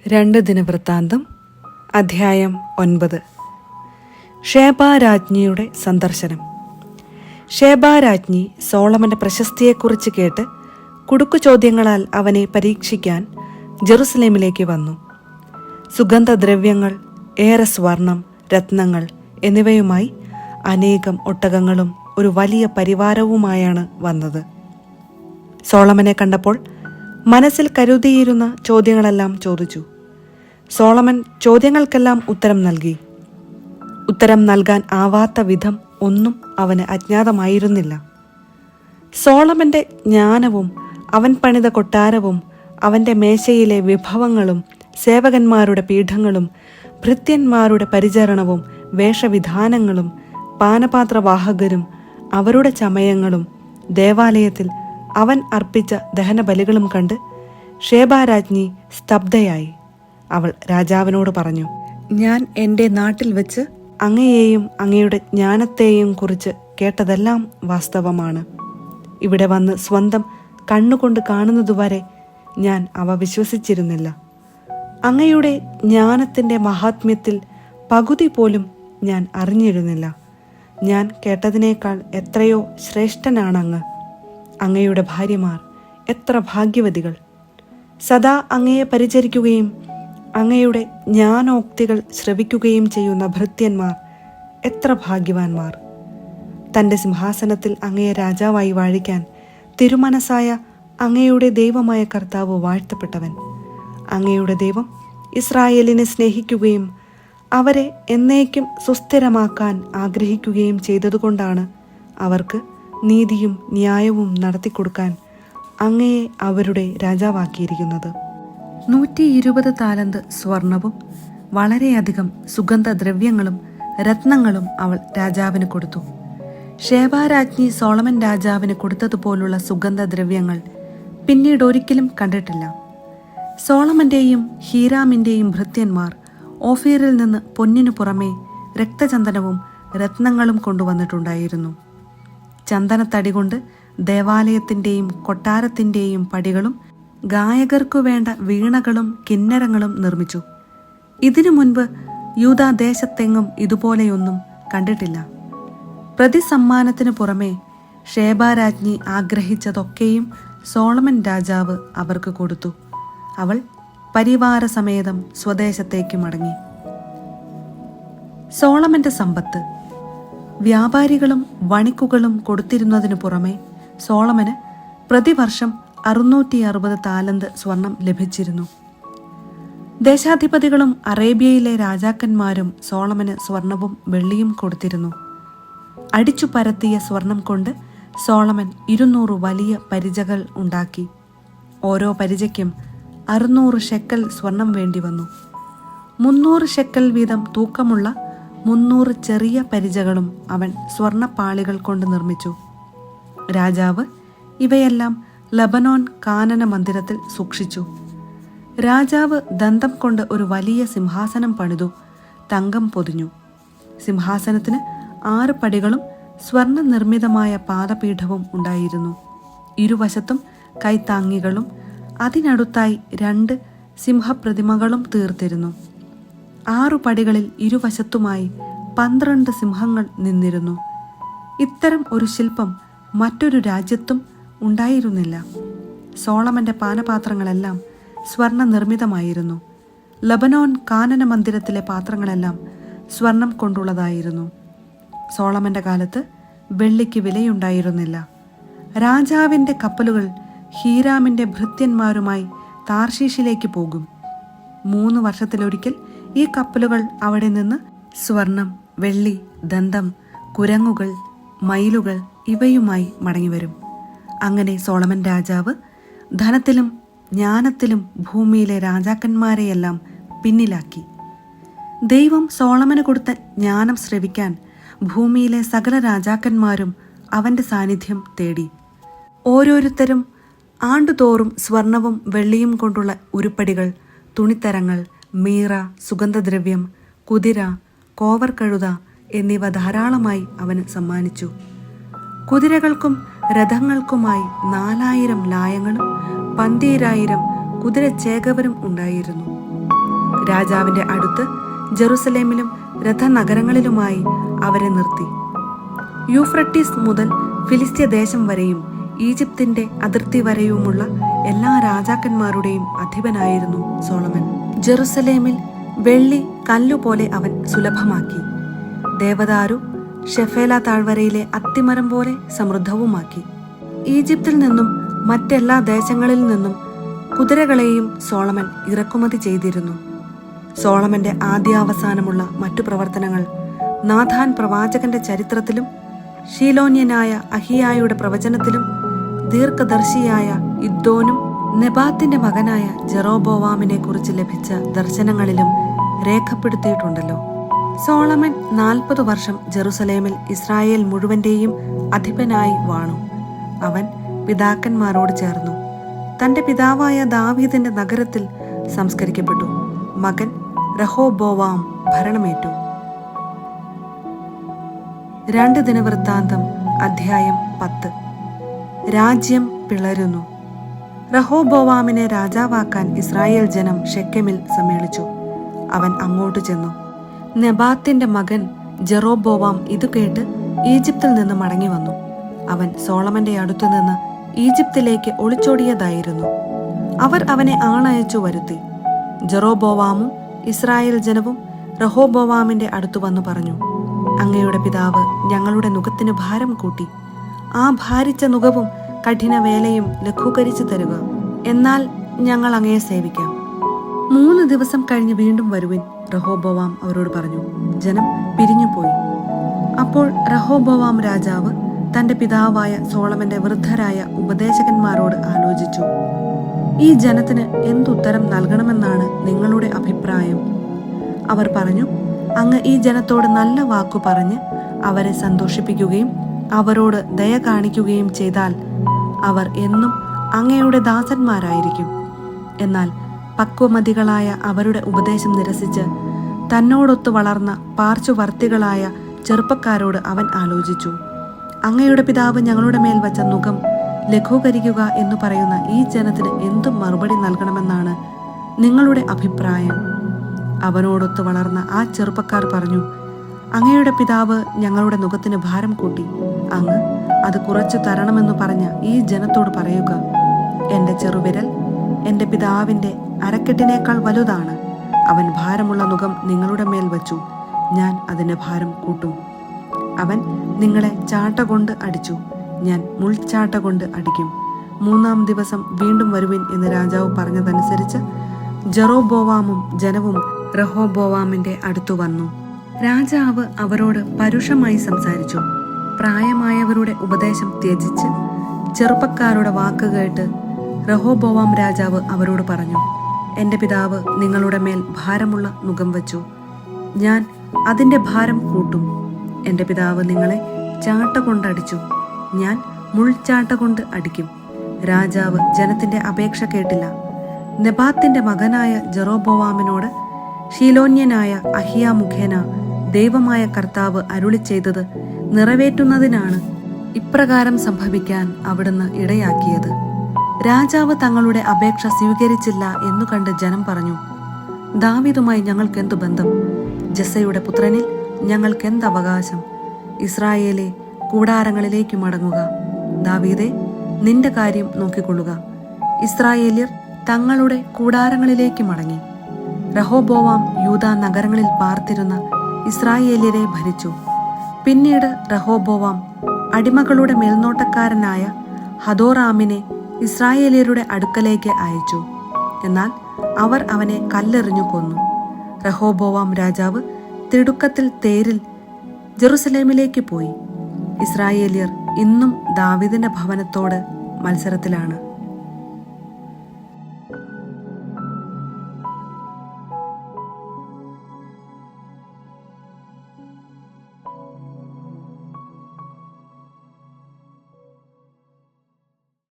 2 ദിനവൃത്താന്തം അധ്യായം 9. ഷേബാരാജ്ഞിയുടെ സന്ദർശനം. ഷേബാരാജ്ഞി സോളമന്റെ പ്രശസ്തിയെക്കുറിച്ച് കേട്ട് കുടുക്കു ചോദ്യങ്ങളാൽ അവനെ പരീക്ഷിക്കാൻ ജെറുസലേമിലേക്ക് വന്നു. സുഗന്ധദ്രവ്യങ്ങൾ, ഏറെ സ്വർണം, രത്നങ്ങൾ എന്നിവയുമായി അനേകം ഒട്ടകങ്ങളും ഒരു വലിയ പരിവാരവുമായാണ് വന്നത്. സോളമനെ കണ്ടപ്പോൾ മനസ്സിൽ കരുതിയിരുന്ന ചോദ്യങ്ങളെല്ലാം ചോദിച്ചു. സോളമൻ ചോദ്യങ്ങൾക്കെല്ലാം ഉത്തരം നൽകി. ഉത്തരം നൽകാൻ ആവാത്ത വിധം ഒന്നും അവന് അജ്ഞാതമായിരുന്നില്ല. സോളമന്റെ ജ്ഞാനവും അവൻ പണിത കൊട്ടാരവും അവന്റെ മേശയിലെ വിഭവങ്ങളും സേവകന്മാരുടെ പീഠങ്ങളും ഭൃത്യന്മാരുടെ പരിചരണവും വേഷവിധാനങ്ങളും പാനപാത്രവാഹകരും അവരുടെ ചമയങ്ങളും ദേവാലയത്തിൽ അവൻ അർപ്പിച്ച ദഹനബലികളും കണ്ട് ഷേബാരാജ്ഞി സ്തബ്ധയായി. അവൾ രാജാവിനോട് പറഞ്ഞു, ഞാൻ എൻ്റെ നാട്ടിൽ വെച്ച് അങ്ങയെയും അങ്ങയുടെ ജ്ഞാനത്തെയും കുറിച്ച് കേട്ടതെല്ലാം വാസ്തവമാണ്. ഇവിടെ വന്ന് സ്വന്തം കണ്ണുകൊണ്ട് കാണുന്നതുവരെ ഞാൻ അവ വിശ്വസിച്ചിരുന്നില്ല. അങ്ങയുടെ ജ്ഞാനത്തിൻ്റെ മഹാത്മ്യത്തിൽ പകുതി പോലും ഞാൻ അറിഞ്ഞിരുന്നില്ല. ഞാൻ കേട്ടതിനേക്കാൾ എത്രയോ ശ്രേഷ്ഠനാണങ്ങ്. അങ്ങയുടെ ഭാര്യമാർ എത്ര ഭാഗ്യവതികൾ! സദാ അങ്ങയെ പരിചരിക്കുകയും അങ്ങയുടെ ജ്ഞാനോക്തികൾ ശ്രവിക്കുകയും ചെയ്യുന്ന ഭൃത്യന്മാർ എത്ര ഭാഗ്യവാന്മാർ! തൻ്റെ സിംഹാസനത്തിൽ അങ്ങയെ രാജാവായി വാഴിക്കാൻ തിരുമനസായ അങ്ങയുടെ ദൈവമായ കർത്താവ് വാഴ്ത്തപ്പെട്ടവൻ. അങ്ങയുടെ ദൈവം ഇസ്രായേലിനെ സ്നേഹിക്കുകയും അവരെ എന്നേക്കും സുസ്ഥിരമാക്കാൻ ആഗ്രഹിക്കുകയും ചെയ്തതുകൊണ്ടാണ് അവർക്ക് നീതിയും ന്യായവും നടത്തിക്കൊടുക്കാൻ അങ്ങയെ അവരുടെ രാജാവാക്കിയിരിക്കുന്നത്. 120 താലന്ത് സ്വർണവും വളരെയധികം സുഗന്ധദ്രവ്യങ്ങളും രത്നങ്ങളും അവൾ രാജാവിന് കൊടുത്തു. ഷേബാരാജ്ഞി സോളമൻ രാജാവിന് കൊടുത്തതുപോലുള്ള സുഗന്ധദ്രവ്യങ്ങൾ പിന്നീട് ഒരിക്കലും കണ്ടിട്ടില്ല. സോളമന്റെയും ഹീരാമിന്റെയും ഭൃത്യന്മാർ ഓഫീറിൽ നിന്ന് പൊന്നിനു പുറമെ രക്തചന്ദനവും രത്നങ്ങളും കൊണ്ടുവന്നിട്ടുണ്ടായിരുന്നു. ചന്ദനത്തടി കൊണ്ട് ദേവാലയത്തിൻ്റെയും കൊട്ടാരത്തിൻ്റെയും പടികളും ഗായകർക്കു വേണ്ട വീണകളും കിന്നരങ്ങളും നിർമ്മിച്ചു. ഇതിനു മുൻപ് യൂദാദേശത്തെങ്ങും ഇതുപോലെയൊന്നും കണ്ടിട്ടില്ല. പ്രതിസമ്മാനത്തിനു പുറമെ ഷേബാരാജ്ഞി ആഗ്രഹിച്ചതൊക്കെയും സോളമൻ രാജാവ് അവർക്ക് കൊടുത്തു. അവൾ പരിവാരസമേതം സ്വദേശത്തേക്ക് മടങ്ങി. സോളമന്റെ സമ്പത്ത്. വ്യാപാരികളും വണിക്കുകളും കൊടുത്തിരുന്നതിനു പുറമെ സോളമന് പ്രതിവർഷം 660 താലന്ത് സ്വർണം ലഭിച്ചിരുന്നു. ദേശാധിപതികളും അറേബ്യയിലെ രാജാക്കന്മാരും സോളമന് സ്വർണവും വെള്ളിയും കൊടുത്തിരുന്നു. അടിച്ചു പരത്തിയ സ്വർണം കൊണ്ട് സോളമൻ 200 വലിയ പരിചകൾ ഉണ്ടാക്കി. ഓരോ പരിചയ്ക്കും 600 ഷെക്കൽ സ്വർണം വേണ്ടി വന്നു. 300 ഷെക്കൽ വീതം തൂക്കമുള്ള 300 ചെറിയ പരിചകളും അവൻ സ്വർണപ്പാളികൾ കൊണ്ട് നിർമ്മിച്ചു. രാജാവ് ഇവയെല്ലാം ലബനോൻ കാനന മന്ദിരത്തിൽ സൂക്ഷിച്ചു. രാജാവ് ദന്തം കൊണ്ട് ഒരു വലിയ സിംഹാസനം പണിതു തങ്കം പൊതിഞ്ഞു. സിംഹാസനത്തിന് 6 പടികളും സ്വർണ്ണ നിർമ്മിതമായ പാദപീഠവും ഉണ്ടായിരുന്നു. ഇരുവശത്തും കൈത്താങ്ങികളും അതിനടുത്തായി 2 സിംഹപ്രതിമകളും തീർത്തിരുന്നു. 6 പടികളിൽ ഇരുവശത്തുമായി 12 സിംഹങ്ങൾ നിന്നിരുന്നു. ഇത്തരം ഒരു ശില്പം മറ്റൊരു രാജ്യത്തും ഉണ്ടായിരുന്നില്ല. സോളമന്റെ പാനപാത്രങ്ങളെല്ലാം സ്വർണ്ണ നിർമ്മിതമായിരുന്നു. ലബനോൻ കാനന മന്ദിരത്തിലെ പാത്രങ്ങളെല്ലാം സ്വർണം കൊണ്ടുള്ളതായിരുന്നു. സോളമന്റെ കാലത്ത് വെള്ളിക്ക് വിലയുണ്ടായിരുന്നില്ല. രാജാവിന്റെ കപ്പലുകൾ ഹീരാമിന്റെ ഭൃത്യന്മാരുമായി താർശീഷിലേക്ക് പോകും. 3 വർഷത്തിലൊരിക്കൽ ഈ കപ്പലുകൾ അവിടെ നിന്ന് സ്വർണം, വെള്ളി, ദന്തം, കുരങ്ങുകൾ, മയിലുകൾ ഇവയുമായി മടങ്ങിവരും. അങ്ങനെ സോളമൻ രാജാവ് ധനത്തിലും ജ്ഞാനത്തിലും ഭൂമിയിലെ രാജാക്കന്മാരെയെല്ലാം പിന്നിലാക്കി. ദൈവം സോളമന് കൊടുത്ത ജ്ഞാനം ശ്രവിക്കാൻ ഭൂമിയിലെ സകല രാജാക്കന്മാരും അവന്റെ സാന്നിധ്യം തേടി. ഓരോരുത്തരും ആണ്ടുതോറും സ്വർണവും വെള്ളിയും കൊണ്ടുള്ള ഉരുപ്പടികൾ, തുണിത്തരങ്ങൾ, മീറ, സുഗന്ധദ്രവ്യം, കുതിര, കോവർക്കഴുത എന്നിവ ധാരാളമായി അവന് സമ്മാനിച്ചു. കുതിരകൾക്കും രഥങ്ങൾക്കുമായി 4000 ലായങ്ങളും 12000 കുതിരച്ചേകവരും ഉണ്ടായിരുന്നു. രാജാവിന്റെ അടുത്ത് ജെറുസലേമിലും രഥനഗരങ്ങളിലുമായി അവരെ നിർത്തി. യൂഫ്രട്ടീസ് മുതൽ ഫിലിസ്ത്യ ദേശം വരെയും ഈജിപ്തിന്റെ അതിർത്തി വരെയുമുള്ള എല്ലാ രാജാക്കന്മാരുടെയും അധിപനായിരുന്നു സോളമൻ. ജെറുസലേമിൽ വെള്ളി കല്ലുപോലെ അവൻ സുലഭമാക്കി. ദേവദാരു ഷെഫേല താഴ്വരയിലെ അത്തിമരം പോലെ സമൃദ്ധവുമാക്കി. ഈജിപ്തിൽ നിന്നും മറ്റെല്ലാ ദേശങ്ങളിൽ നിന്നും കുതിരകളെയും സോളമൻ ഇറക്കുമതി ചെയ്തിരുന്നു. സോളമന്റെ ആദ്യാവസാനമുള്ള മറ്റു പ്രവർത്തനങ്ങൾ നാഥാൻ പ്രവാചകന്റെ ചരിത്രത്തിലും ഷീലോന്യനായ അഹിയായുടെ പ്രവചനത്തിലും ദീർഘദർശിയായ ഇദ്ദോനും നെബാത്തിന്റെ മകനായ ജെറോബോവാമിനെ കുറിച്ച് ലഭിച്ച ദർശനങ്ങളിലും രേഖപ്പെടുത്തിയിട്ടുണ്ടല്ലോ. സോളമൻ 40 വർഷം ജെറുസലേമിൽ ഇസ്രായേൽ മുഴുവന്റെയും അധിപനായി വാണു. അവൻ പിതാക്കന്മാരോട് ചേർന്നു തന്റെ പിതാവായ ദാവീദിന്റെ നഗരത്തിൽ സംസ്കരിക്കപ്പെട്ടു. മകൻ രഹോബോവാം ഭരണമേറ്റു. 2 ദിനവൃത്താന്തം അധ്യായം 10. രാജ്യം പിളരുന്നു. രഹോബോവാമിനെ രാജാവാക്കാൻ ഇസ്രായേൽ ജനം ഷെക്കെമിൽ സമ്മേളിച്ചു. അവൻ അങ്ങോട്ട് ചെന്നു. നെബാത്തിന്റെ മകൻ ജെറോബോവാം ഇത് കേട്ട് ഈജിപ്തിൽ നിന്ന് മടങ്ങി വന്നു. അവൻ സോളമന്റെ അടുത്തുനിന്ന് ഈജിപ്തിലേക്ക് ഒളിച്ചോടിയതായിരുന്നു. അവർ അവനെ ആളയച്ചു വരുത്തി. ജെറോബോവാമും ഇസ്രായേൽ ജനവും രഹോബോവാമിന്റെ അടുത്തു വന്നു പറഞ്ഞു, അങ്ങയുടെ പിതാവ് ഞങ്ങളുടെ നുകത്തിന് ഭാരം കൂട്ടി. ആ ഭാരിച്ച നുകവും കഠിന വേലയും ലഘൂകരിച്ചു തരുക. എന്നാൽ ഞങ്ങൾ അങ്ങയെ സേവിക്കാം. 3 ദിവസം കഴിഞ്ഞ് വീണ്ടും വരുവിൻ, രഹോബോവാം അവരോട് പറഞ്ഞു. ജനം പിരിഞ്ഞുപോയി. അപ്പോൾ രഹോബോവാം രാജാവ് തന്റെ പിതാവായ സോളമന്റെ വൃദ്ധരായ ഉപദേശകന്മാരോട് ആലോചിച്ചു, ഈ ജനത്തിന് എന്തുത്തരം നൽകണമെന്നാണ് നിങ്ങളുടെ അഭിപ്രായം? അവർ പറഞ്ഞു, അങ്ങ് ഈ ജനത്തോട് നല്ല വാക്കു പറഞ്ഞ് അവരെ സന്തോഷിപ്പിക്കുകയും അവരോട് ദയ കാണിക്കുകയും ചെയ്താൽ അവർ എന്നും അങ്ങയുടെ ദാസന്മാരായിരിക്കും. എന്നാൽ പക്വമതികളായ അവരുടെ ഉപദേശം നിരസിച്ച് തന്നോടൊത്തു വളർന്ന പാർശ്വവർത്തികളായ ചെറുപ്പക്കാരോട് അവൻ ആലോചിച്ചു, അങ്ങയുടെ പിതാവ് ഞങ്ങളുടെ മേൽ വച്ച നുകം ലഘൂകരിക്കുക എന്ന് പറയുന്ന ഈ ജനത്തിന് എന്തു മറുപടി നൽകണമെന്നാണ് നിങ്ങളുടെ അഭിപ്രായം? അവനോടൊത്ത് വളർന്ന ആ ചെറുപ്പക്കാർ പറഞ്ഞു, അങ്ങയുടെ പിതാവ് ഞങ്ങളുടെ നുകത്തിന് ഭാരം കൂട്ടി. അങ്ങ് അത് കുറച്ചു തരണമെന്ന് പറഞ്ഞ ഈ ജനത്തോട് പറയുക, എൻ്റെ ചെറുവിരൽ എൻ്റെ പിതാവിൻ്റെ അരക്കെട്ടിനേക്കാൾ വലുതാണ്. അവൻ ഭാരമുള്ള നുകം നിങ്ങളുടെ മേൽ വച്ചു, ഞാൻ അതിൻ്റെ ഭാരം കൂട്ടും. അവൻ നിങ്ങളെ ചാട്ട കൊണ്ട് അടിച്ചു, ഞാൻ മുൾച്ചാട്ട കൊണ്ട് അടിക്കും. 3-ാം ദിവസം വീണ്ടും വരുവിൻ എന്ന് രാജാവ് പറഞ്ഞതനുസരിച്ച് ജെറോബോവാമും ജനവും രഹോബോവാമിന്റെ അടുത്തു വന്നു. രാജാവ് അവരോട് പരുഷമായി സംസാരിച്ചു. പ്രായമായവരുടെ ഉപദേശം ത്യജിച്ച് ചെറുപ്പക്കാരുടെ വാക്ക് കേട്ട് രഹോബോവാം രാജാവ് അവരോട് പറഞ്ഞു, എൻ്റെ പിതാവ് നിങ്ങളുടെ മേൽ ഭാരമുള്ള നുകം വച്ചു, ഞാൻ അതിൻ്റെ ഭാരം കൂട്ടും. എൻ്റെ പിതാവ് നിങ്ങളെ ചാട്ട കൊണ്ടടിച്ചു, ഞാൻ മുൾച്ചാട്ട കൊണ്ട് അടിക്കും. രാജാവ് ജനത്തിന്റെ അപേക്ഷ കേട്ടില്ല. നെബാത്തിന്റെ മകനായ ജെറോബോവാമിനോട് ഷീലോന്യനായ അഹിയ മുഖേന ദൈവമായ കർത്താവ് അരുളി ചെയ്തത് നിറവേറ്റുന്നതിനാണ് ഇപ്രകാരം സംഭവിക്കാൻ അവിടുന്ന് ഇടയാക്കിയത്. രാജാവ് തങ്ങളുടെ അപേക്ഷ സ്വീകരിച്ചില്ല എന്നു കണ്ട് ജനം പറഞ്ഞു, ദാവീദുമായി ഞങ്ങൾക്കെന്തു ബന്ധം? ജസ്സയുടെ പുത്രനിൽ ഞങ്ങൾക്കെന്ത് അവകാശം? ഇസ്രായേലെ, കൂടാരങ്ങളിലേക്ക് മടങ്ങുക. ദാവീദേ, നിന്റെ കാര്യം നോക്കിക്കൊള്ളുക. ഇസ്രായേല്യർ തങ്ങളുടെ കൂടാരങ്ങളിലേക്ക് മടങ്ങി. രഹോബോവാം യൂദാ നഗരങ്ങളിൽ പാർത്തിരുന്ന ഇസ്രായേല്യരെ ഭരിച്ചു. പിന്നീട് രഹോബോവാം അടിമകളുടെ മേൽനോട്ടക്കാരനായ ഹദോറാമിനെ ഇസ്രായേല്യരുടെ അടുക്കലേക്ക് അയച്ചു. എന്നാൽ അവർ അവനെ കല്ലെറിഞ്ഞു കൊന്നു. രഹോബോവാം രാജാവ് തിടുക്കത്തിൽ തേരിൽ ജെറുസലേമിലേക്ക് പോയി. ഇസ്രായേല്യർ ഇന്നും ദാവീദിന്റെ ഭവനത്തോട് മത്സരത്തിലാണ്.